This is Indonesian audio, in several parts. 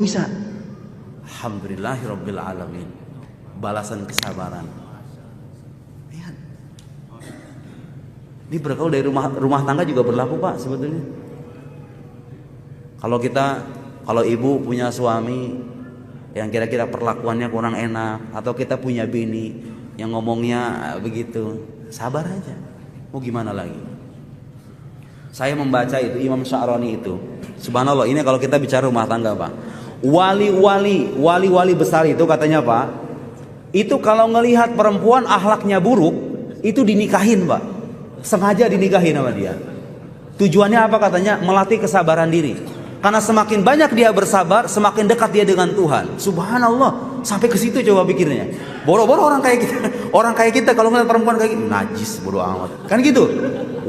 bisa. Alhamdulillahirabbil alamin. Balasan kesabaran. Lihat. Ini bergaul dari rumah tangga juga berlaku, Pak, sebetulnya. Kalau ibu punya suami yang kira-kira perlakuannya kurang enak, atau kita punya bini yang ngomongnya begitu, sabar aja. Mau gimana lagi? Saya membaca itu Imam Sya'rani itu. Subhanallah, ini kalau kita bicara rumah tangga, Pak. Wali-wali besar itu katanya, Pak, itu kalau ngelihat perempuan akhlaknya buruk, itu dinikahin, Pak. Sengaja dinikahin sama dia. Tujuannya apa katanya? Melatih kesabaran diri. Karena semakin banyak dia bersabar, semakin dekat dia dengan Tuhan. Subhanallah, sampai ke situ coba pikirnya. Boro-boro orang kayak kita kalau ngeliat perempuan kayak gitu, najis, bodo amat. Kan gitu.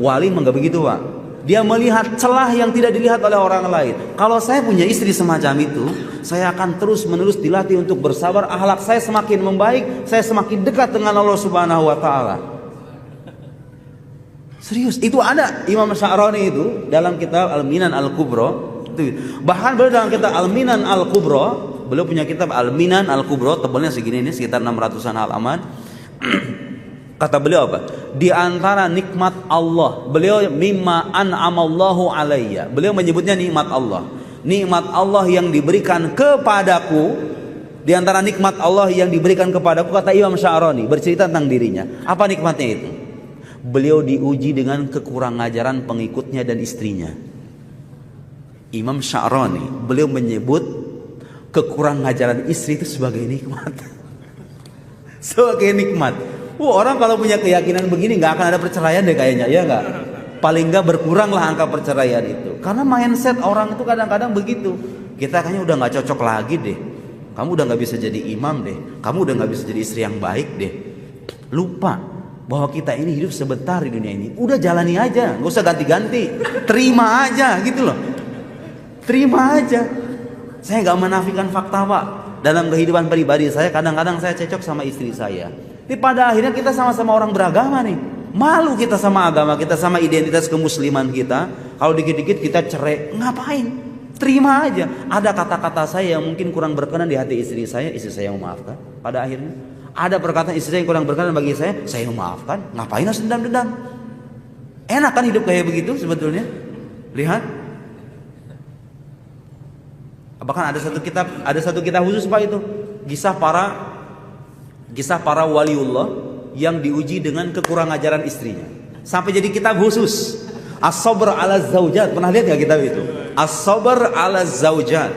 Wali enggak begitu, Pak. Dia melihat celah yang tidak dilihat oleh orang lain. Kalau saya punya istri semacam itu, saya akan terus-menerus dilatih untuk bersabar. Akhlak saya semakin membaik, saya semakin dekat dengan Allah Subhanahu wa taala. Serius, itu ada Imam Sya'rani itu dalam kitab Al-Minan Al-Kubra. Bahkan beliau dalam kitab Al-Minan Al-Kubra, beliau punya kitab Al-Minan Al-Kubra, tebalnya segini ini, sekitar 600-an halaman. Kata beliau apa? Di antara nikmat Allah, beliau mimma an'amallahu alayya. Beliau menyebutnya nikmat Allah. Nikmat Allah yang diberikan kepadaku. Di antara nikmat Allah yang diberikan kepadaku, kata Imam Sya'rani, bercerita tentang dirinya. Apa nikmatnya itu? Beliau diuji dengan kekurang ajaran pengikutnya dan istrinya. Imam Sya'rani, beliau menyebut kekurang ajaran istri itu sebagai nikmat. Sebagai nikmat. Orang kalau punya keyakinan begini nggak akan ada perceraian deh kayaknya, ya nggak? Paling nggak berkuranglah angka perceraian itu. Karena mindset orang itu kadang-kadang begitu. Kita kayaknya udah nggak cocok lagi deh. Kamu udah nggak bisa jadi imam deh. Kamu udah nggak bisa jadi istri yang baik deh. Lupa bahwa kita ini hidup sebentar di dunia ini. Udah jalani aja, nggak usah ganti-ganti. Terima aja gitu loh. Terima aja. Saya nggak menafikan fakta, Pak. Dalam kehidupan pribadi saya, kadang-kadang saya cocok sama istri saya. Tapi pada akhirnya kita sama-sama orang beragama nih. Malu kita sama agama kita, sama identitas kemusliman kita. Kalau dikit-dikit kita cerai, ngapain? Terima aja. Ada kata-kata saya yang mungkin kurang berkenan di hati istri saya memaafkan. Pada akhirnya ada perkataan istri saya yang kurang berkenan bagi saya memaafkan. Ngapain harus dendam-dendam? Enak kan hidup kayak begitu sebetulnya? Lihat. Bahkan ada satu kitab khusus, Pak, itu kisah para waliullah yang diuji dengan kekurang ajaran istrinya. Sampai jadi kitab khusus. As-Sabr 'ala Zaujat. Pernah lihat enggak kitab itu? As-Sabr 'ala Zaujat.